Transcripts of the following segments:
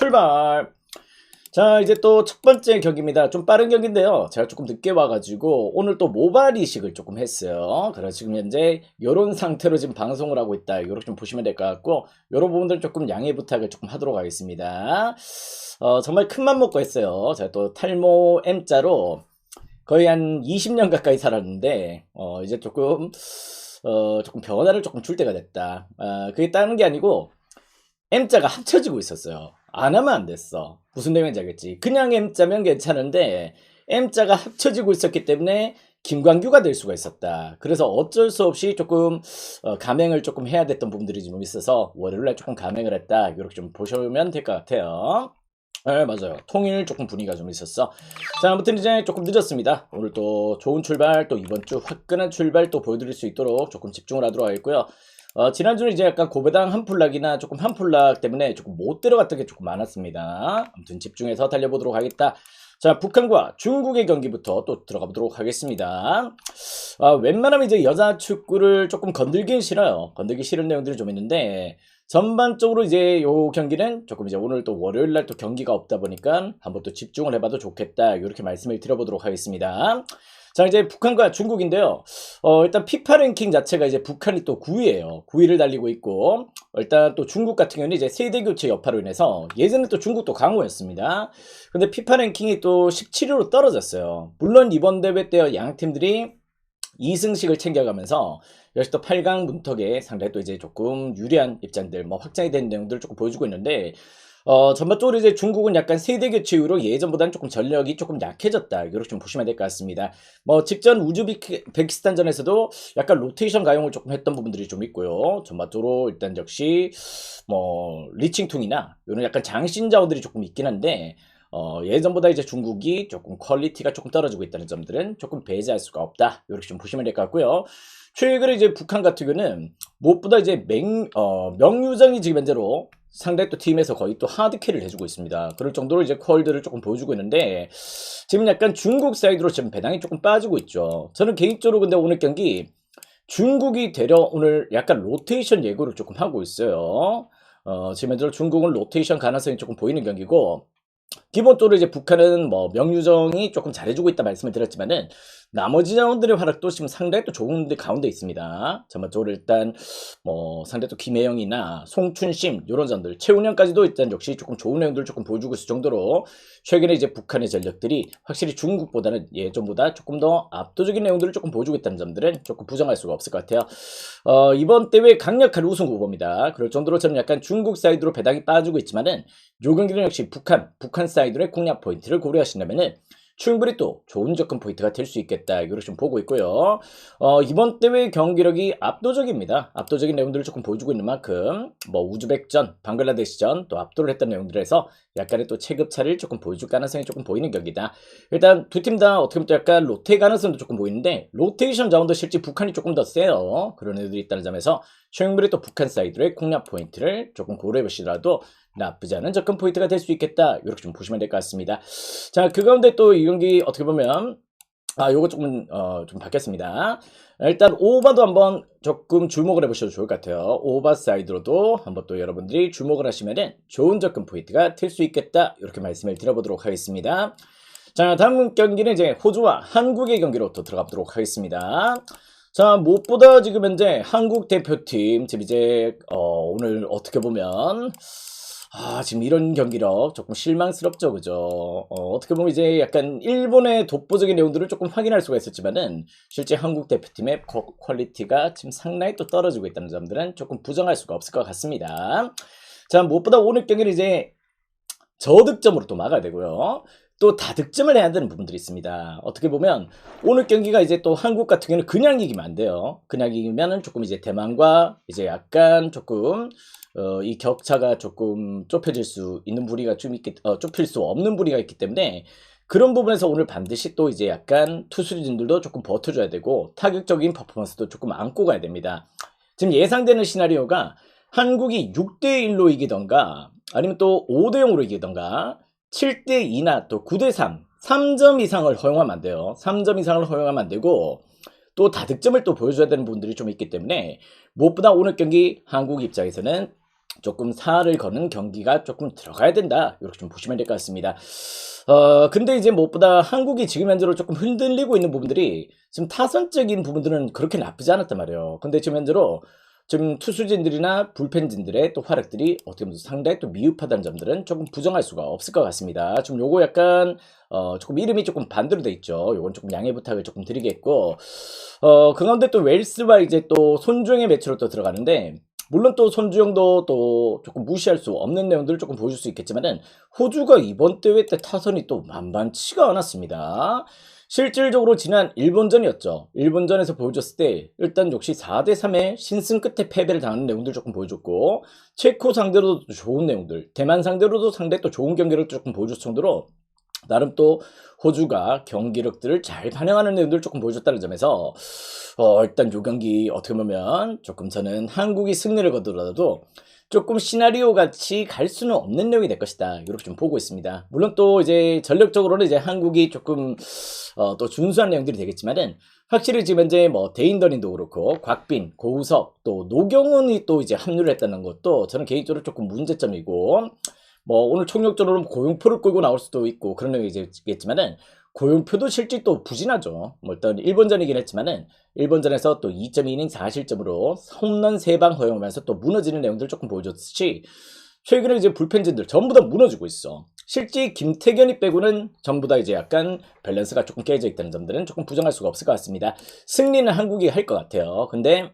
출발. 자, 이제 또 첫 번째 경기입니다. 좀 빠른 경기인데요. 제가 조금 늦게 와가지고 오늘 또 모발 이식을 조금 했어요. 그래서 지금 현재 요런 상태로 지금 방송을 하고 있다. 요렇게 좀 보시면 될 것 같고, 요런 부분들 조금 양해 부탁을 조금 하도록 하겠습니다. 정말 큰 맘 먹고 했어요. 제가 또 탈모 M자로 거의 한 20년 가까이 살았는데, 이제 조금 변화를 조금 줄 때가 됐다. 그게 다른 게 아니고, M자가 합쳐지고 있었어요. 안 하면 안 됐어. 무슨 내용인지 알겠지? 그냥 M자면 괜찮은데 M자가 합쳐지고 있었기 때문에 김광규가 될 수가 있었다. 그래서 어쩔 수 없이 조금 감행을 조금 해야 됐던 부분들이 좀 있어서 월요일날 조금 감행을 했다. 이렇게 좀 보시면 될 것 같아요. 네, 맞아요. 통일 조금 분위기가 좀 있었어. 자, 아무튼 이제 조금 늦었습니다. 오늘 또 좋은 출발, 또 이번 주 화끈한 출발 또 보여드릴 수 있도록 조금 집중을 하도록 하겠고요. 지난주는 이제 약간 고배당 한풀락이나 조금 한풀락 때문에 조금 못 들어갔던 게 조금 많았습니다. 아무튼 집중해서 달려보도록 하겠다. 자, 북한과 중국의 경기부터 또 들어가 보도록 하겠습니다. 웬만하면 이제 여자 축구를 조금 건들긴 싫어요. 건들기 싫은 내용들이 좀 있는데, 전반적으로 이제 요 경기는 조금 이제 오늘 또 월요일 날 또 경기가 없다 보니까 한번 또 집중을 해봐도 좋겠다. 이렇게 말씀을 드려보도록 하겠습니다. 자, 이제 북한과 중국인데요. 일단 피파 랭킹 자체가 이제 북한이 또 9위예요. 9위를 달리고 있고, 일단 또 중국 같은 경우는 이제 세대 교체 여파로 인해서 예전에 또 중국도 강호였습니다. 근데 피파 랭킹이 또 17위로 떨어졌어요. 물론 이번 대회 때 양 팀들이 2승씩을 챙겨가면서 역시 또 8강 문턱에 상당히 또 이제 조금 유리한 입장들, 뭐 확장이 된 내용들을 조금 보여주고 있는데, 전반적으로 이제 중국은 약간 세대 교체 이후로 예전보다는 조금 전력이 조금 약해졌다. 이렇게 좀 보시면 될 것 같습니다. 뭐 직전 우즈베키스탄전에서도 약간 로테이션 가용을 조금 했던 부분들이 좀 있고요. 전반적으로 일단 역시 뭐 리칭퉁이나 이런 약간 장신 자원들이 조금 있긴 한데, 예전보다 이제 중국이 조금 퀄리티가 조금 떨어지고 있다는 점들은 조금 배제할 수가 없다. 이렇게 좀 보시면 될 것 같고요. 최근에 이제 북한 같은 경우는 무엇보다 이제 명유정이 지금 현재로 상대 또 팀에서 거의 또 하드캐리를 해주고 있습니다. 그럴 정도로 이제 퀄들을 조금 보여주고 있는데, 지금 약간 중국 사이드로 지금 배당이 조금 빠지고 있죠. 저는 개인적으로 근데 오늘 경기 중국이 되려 오늘 약간 로테이션 예고를 조금 하고 있어요. 지금 현재로 중국은 로테이션 가능성이 조금 보이는 경기고, 기본적으로 이제 북한은 뭐 명유정이 조금 잘해주고 있다 말씀을 드렸지만은 나머지 자원들의 활약도 지금 상당히 또 좋은 데 가운데 있습니다. 전반적으로 일단 뭐 상대 또 김혜영이나 송춘심 이런 점들, 최훈영까지도 일단 역시 조금 좋은 내용들을 조금 보여주고 있을 정도로 최근에 이제 북한의 전력들이 확실히 중국보다는 예전보다 조금 더 압도적인 내용들을 조금 보여주고 있다는 점들은 조금 부정할 수가 없을 것 같아요. 이번 대회 강력한 우승 후보입니다. 그럴 정도로 저는 약간 중국 사이드로 배당이 빠지고 있지만은 요 경기는 역시 북한 사이드의 공략 포인트를 고려하신다면은 충분히 또 좋은 접근 포인트가 될 수 있겠다. 이렇게 좀 보고 있고요. 이번 대회 경기력이 압도적입니다. 압도적인 내용들을 조금 보여주고 있는 만큼 뭐 우즈벡전, 방글라데시전 또 압도를 했던 내용들에서 약간의 또 체급차를 조금 보여줄 가능성이 조금 보이는 경기다. 일단 두 팀 다 어떻게 보면 또 약간 로테 가능성도 조금 보이는데, 로테이션 자원도 실제 북한이 조금 더 세요. 그런 애들이 있다는 점에서 충분히 또 북한 사이드의 공략 포인트를 조금 고려해 보시더라도 나쁘지 않은 접근 포인트가 될 수 있겠다. 이렇게 좀 보시면 될 것 같습니다. 자, 그 가운데 또 이 경기 어떻게 보면 요거 조금 좀 바뀌었습니다. 일단 오버도 한번 조금 주목을 해보셔도 좋을 것 같아요. 오버 사이드로도 한번 또 여러분들이 주목을 하시면은 좋은 접근 포인트가 될 수 있겠다. 이렇게 말씀을 드려보도록 하겠습니다. 자, 다음 경기는 이제 호주와 한국의 경기로 또 들어가 보도록 하겠습니다. 자, 무엇보다 지금 현재 한국 대표팀 지금 이제 오늘 어떻게 보면 지금 이런 경기력 조금 실망스럽죠, 그죠? 어떻게 보면 이제 약간 일본의 독보적인 내용들을 조금 확인할 수가 있었지만은 실제 한국 대표팀의 퀄리티가 지금 상당히 또 떨어지고 있다는 점들은 조금 부정할 수가 없을 것 같습니다. 자, 무엇보다 오늘 경기는 이제 저득점으로 또 막아야 되고요. 또 다득점을 해야 되는 부분들이 있습니다. 어떻게 보면 오늘 경기가 이제 또 한국 같은 경우는 그냥 이기면 안 돼요. 그냥 이기면은 조금 이제 대만과 이제 약간 조금 이 격차가 조금 좁혀질 수 있는 부리가 좀 좁힐 수 없는 부리가 있기 때문에 그런 부분에서 오늘 반드시 또 이제 약간 투수진들도 조금 버텨줘야 되고 타격적인 퍼포먼스도 조금 안고 가야 됩니다. 지금 예상되는 시나리오가 한국이 6대1로 이기던가 아니면 또 5대0으로 이기던가 7대2나 또 9대3, 3점 이상을 허용하면 안 돼요. 3점 이상을 허용하면 안 되고 또 다득점을 또 보여줘야 되는 부분들이 좀 있기 때문에 무엇보다 오늘 경기 한국 입장에서는 조금 살을 거는 경기가 조금 들어가야 된다. 이렇게 좀 보시면 될 것 같습니다. 근데 이제 무엇보다 한국이 지금 현재로 조금 흔들리고 있는 부분들이 지금 타선적인 부분들은 그렇게 나쁘지 않았단 말이에요. 근데 지금 현재로 지금 투수진들이나 불펜진들의 또 활약들이 어떻게 보면 상당히 또 미흡하다는 점들은 조금 부정할 수가 없을 것 같습니다. 지금 요거 약간 조금 이름이 조금 반대로 돼 있죠. 요건 조금 양해 부탁을 조금 드리겠고, 그 가운데 또 웰스와 이제 또 손주영의 매치로 또 들어가는데, 물론 또 손주영도 또 조금 무시할 수 없는 내용들을 조금 보여줄 수 있겠지만은 호주가 이번 대회 때 타선이 또 만만치가 않았습니다. 실질적으로 지난 일본전이었죠. 일본전에서 보여줬을 때 일단 역시 4대3의 신승 끝에 패배를 당하는 내용들 조금 보여줬고, 체코 상대로도 좋은 내용들, 대만 상대로도 상당히 또 좋은 경기를 조금 보여줄 정도로 나름 또 호주가 경기력들을 잘 반영하는 내용들을 조금 보여줬다는 점에서 일단 요 경기 어떻게 보면 조금 저는 한국이 승리를 거두더라도 조금 시나리오 같이 갈 수는 없는 내용이 될 것이다. 이렇게 좀 보고 있습니다. 물론 또 이제 전력적으로는 이제 한국이 조금 또 준수한 내용들이 되겠지만은, 확실히 지금 현재 뭐 데인더닝도 그렇고 곽빈, 고우석, 또 노경훈이 또 이제 합류를 했다는 것도 저는 개인적으로 조금 문제점이고, 뭐 오늘 총력적으로는 고용표를 끌고 나올 수도 있고 그런 내용이 있겠지만은, 고용표도 실제 또 부진하죠. 뭐 일단 일본전이긴 했지만은 일본전에서 또 2.2이닝 4실점으로 홈런 3방 허용하면서 또 무너지는 내용들 조금 보여줬듯이, 최근에 이제 불펜진들 전부 다 무너지고 있어. 실제 김태견이 빼고는 전부 다 이제 약간 밸런스가 조금 깨져 있다는 점들은 조금 부정할 수가 없을 것 같습니다. 승리는 한국이 할 것 같아요. 근데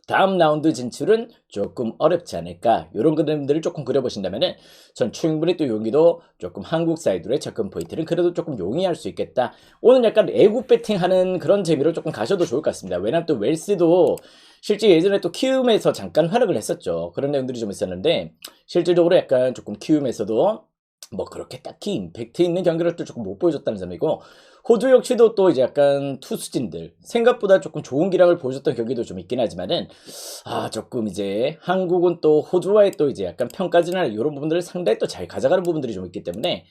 다음 라운드 진출은 조금 어렵지 않을까, 이런 그림들을 조금 그려보신다면은 전 충분히 또 여기도 조금 한국 사이드의 접근 포인트는 그래도 조금 용이할 수 있겠다. 오늘 약간 애국 배팅하는 그런 재미로 조금 가셔도 좋을 것 같습니다. 왜냐면 또 웰스도 실제 예전에 또 키움에서 잠깐 활약을 했었죠. 그런 내용들이 좀 있었는데, 실질적으로 약간 조금 키움에서도 뭐 그렇게 딱히 임팩트 있는 경기를 또 조금 못 보여줬다는 점이고, 호주 역시도 또 이제 약간 투수진들 생각보다 조금 좋은 기량을 보여줬던 경기도 좀 있긴 하지만은, 조금 이제 한국은 또 호주와의 또 이제 약간 평가전이나 이런 부분들을 상당히 또 잘 가져가는 부분들이 좀 있기 때문에,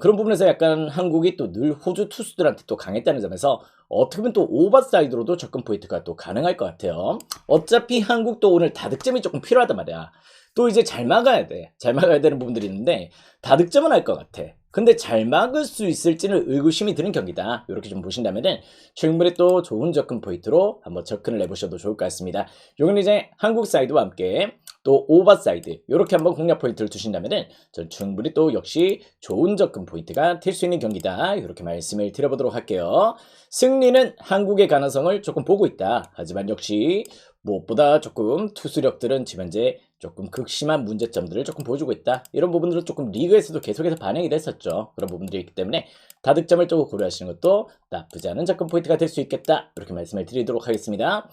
그런 부분에서 약간 한국이 또 늘 호주 투수들한테 또 강했다는 점에서 어떻게 보면 또 오버사이드로도 접근 포인트가 또 가능할 것 같아요. 어차피 한국도 오늘 다득점이 조금 필요하단 말이야. 또 이제 잘 막아야 돼. 잘 막아야 되는 부분들이 있는데 다득점은 할 것 같아. 근데 잘 막을 수 있을지는 의구심이 드는 경기다. 이렇게 좀 보신다면은 충분히 또 좋은 접근 포인트로 한번 접근을 해보셔도 좋을 것 같습니다. 요건 이제 한국 사이드와 함께 또 오버 사이드 이렇게 한번 공략 포인트를 두신다면은 전 충분히 또 역시 좋은 접근 포인트가 될 수 있는 경기다. 이렇게 말씀을 드려보도록 할게요. 승리는 한국의 가능성을 조금 보고 있다. 하지만 역시 무엇보다 조금 투수력들은 지금 현재 조금 극심한 문제점들을 조금 보여주고 있다. 이런 부분들은 조금 리그에서도 계속해서 반영이 됐었죠. 그런 부분들이 있기 때문에 다득점을 조금 고려하시는 것도 나쁘지 않은 접근 포인트가 될 수 있겠다. 이렇게 말씀을 드리도록 하겠습니다.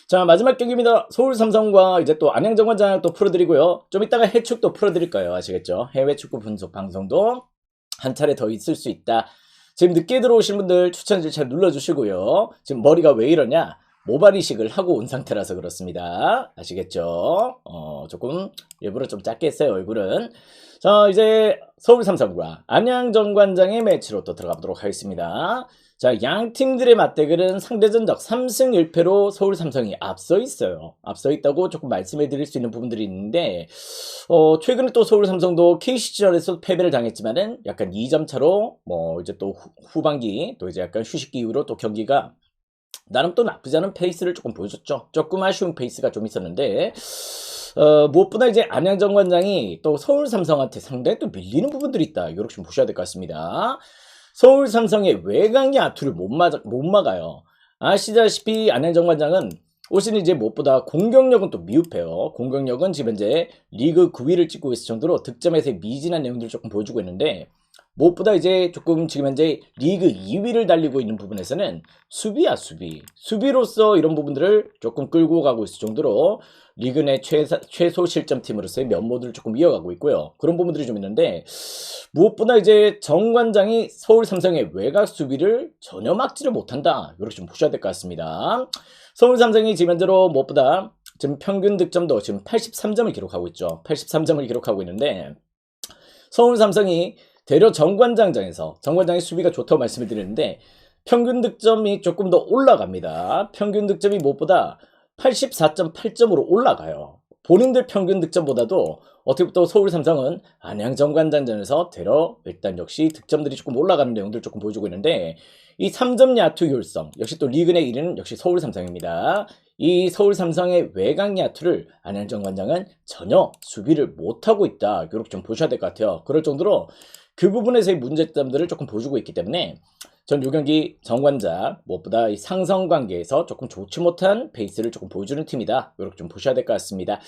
자, 마지막 경기입니다. 서울 삼성과 이제 또 안양정관장 또 풀어드리고요. 좀 이따가 해축도 풀어드릴 거예요. 아시겠죠? 해외 축구 분석 방송도 한 차례 더 있을 수 있다. 지금 늦게 들어오신 분들 추천줄 잘 눌러주시고요. 지금 머리가 왜 이러냐? 모발 이식을 하고 온 상태라서 그렇습니다. 아시겠죠? 조금 일부러 좀 작게 했어요, 얼굴은. 자, 이제 서울 삼성과 안양정관장의 매치로 또 들어가 보도록 하겠습니다. 자, 양 팀들의 맞대결은 상대전적 3승 1패로 서울 삼성이 앞서 있어요. 앞서 있다고 조금 말씀해 드릴 수 있는 부분들이 있는데, 최근에 또 서울 삼성도 KC전에서 패배를 당했지만은 약간 2점 차로 뭐 이제 또 후반기 또 이제 약간 휴식기 이후로 또 경기가 나름 또 나쁘지 않은 페이스를 조금 보여줬죠. 조금 아쉬운 페이스가 좀 있었는데, 무엇보다 이제 안양정관장이 또 서울 삼성한테 상당히 또 밀리는 부분들이 있다. 이렇게 좀 보셔야 될 것 같습니다. 서울 삼성의 외곽 야투를 못 막아요. 아시다시피 안양정관장은 올 시즌 이제 무엇보다 공격력은 또 미흡해요. 공격력은 지금 현재 리그 9위를 찍고 있을 정도로 득점에서의 미진한 내용들을 조금 보여주고 있는데, 무엇보다 이제 조금 지금 현재 리그 2위를 달리고 있는 부분에서는 수비야, 수비로서 이런 부분들을 조금 끌고 가고 있을 정도로 리그 내 최소 실점팀으로서의 면모들을 조금 이어가고 있고요. 그런 부분들이 좀 있는데, 무엇보다 이제 정관장이 서울 삼성의 외곽 수비를 전혀 막지를 못한다. 이렇게 좀 보셔야 될 것 같습니다. 서울 삼성이 지금 현재로 무엇보다 지금 평균 득점도 지금 83점을 기록하고 있죠. 83점을 기록하고 있는데, 서울 삼성이 대려 정관장의 수비가 좋다고 말씀을 드리는데 평균 득점이 조금 더 올라갑니다. 평균 득점이 무엇보다 84.8점으로 올라가요. 본인들 평균 득점보다도 어떻게 보면 또 서울 삼성은 안양 정관장전에서 되려 일단 역시 득점들이 조금 올라가는 내용들 조금 보여주고 있는데 이 3점 야투 효율성 역시 또 리그 내 1위는 역시 서울 삼성입니다. 이 서울 삼성의 외곽 야투를 안양 정관장은 전혀 수비를 못하고 있다. 이렇게 좀 보셔야 될 것 같아요. 그럴 정도로 그 부분에서의 문제점들을 조금 보여주고 있기 때문에 전 요 경기 정관장 무엇보다 이 상성 관계에서 조금 좋지 못한 페이스를 조금 보여주는 팀이다. 이렇게 좀 보셔야 될 것 같습니다.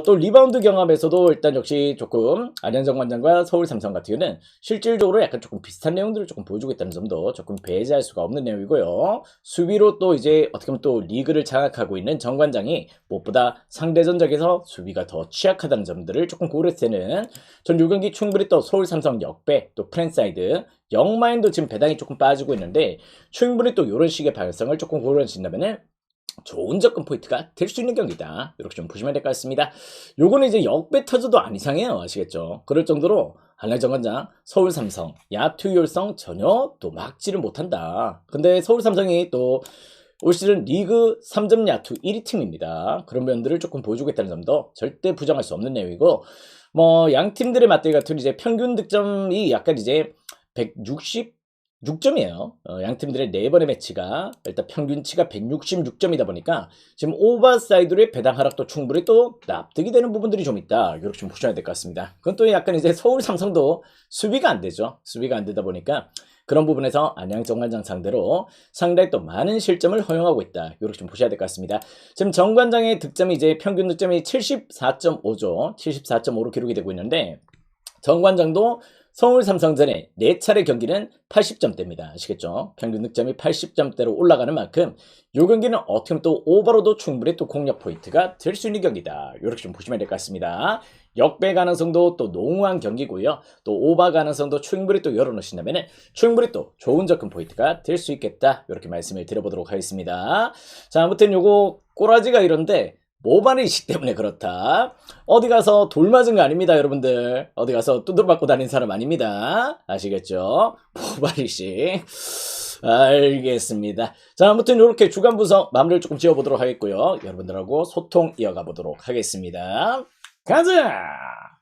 또 리바운드 경험에서도 일단 역시 조금 안양 정관장과 서울 삼성 같은 경우는 실질적으로 약간 조금 비슷한 내용들을 조금 보여주고 있다는 점도 조금 배제할 수가 없는 내용이고요. 수비로 또 이제 어떻게 보면 또 리그를 장악하고 있는 정관장이 무엇보다 상대 전적에서 수비가 더 취약하다는 점들을 조금 고려했을 때는 전 요 경기 충분히 또 서울 삼성 역배 또 프랜사이드 영마인도 지금 배당이 조금 빠지고 있는데 충분히 또 이런 식의 발성을 조금 고려하신다면은 좋은 접근 포인트가 될 수 있는 경기다. 이렇게 좀 보시면 될 것 같습니다. 요거는 이제 역배 터져도 안 이상해요. 아시겠죠? 그럴 정도로 한라인 정관장 서울 삼성 야투 효율성 전혀 또 막지를 못한다. 근데 서울 삼성이 또 올 시즌 리그 3점 야투 1위 팀입니다. 그런 면들을 조금 보여주고 있다는 점도 절대 부정할 수 없는 내용이고 뭐 양 팀들의 맞대결 같은 이제 평균 득점이 약간 이제 166점이에요. 양 팀들의 4번의 매치가 일단 평균치가 166점이다 보니까 지금 오버사이드의 배당 하락도 충분히 또 납득이 되는 부분들이 좀 있다. 이렇게 좀 보셔야 될 것 같습니다. 그건 또 약간 이제 서울 삼성도 수비가 안 되죠. 수비가 안 되다 보니까 그런 부분에서 안양 정관장 상대로 상당히 또 많은 실점을 허용하고 있다. 이렇게 좀 보셔야 될 것 같습니다. 지금 정관장의 득점이 이제 평균 득점이 74.5죠. 74.5로 기록이 되고 있는데 정관장도 서울 삼성전에 4차례 경기는 80점대입니다. 아시겠죠? 평균 득점이 80점대로 올라가는 만큼 이 경기는 어떻게 보면 또 오버로도 충분히 또 공략 포인트가 될 수 있는 경기다. 이렇게 좀 보시면 될 것 같습니다. 역배 가능성도 또 농후한 경기고요. 또 오버 가능성도 충분히 또 열어놓으신다면 충분히 또 좋은 접근 포인트가 될 수 있겠다. 이렇게 말씀을 드려보도록 하겠습니다. 자, 아무튼 요거 꼬라지가 이런데 모발이식 때문에 그렇다. 어디 가서 돌 맞은 거 아닙니다, 여러분들. 어디 가서 두드려 맞고 다니는 사람 아닙니다. 아시겠죠? 모발이식. 알겠습니다. 자, 아무튼 이렇게 주간 분석 마무리를 조금 지어보도록 하겠고요. 여러분들하고 소통 이어가 보도록 하겠습니다. 가자!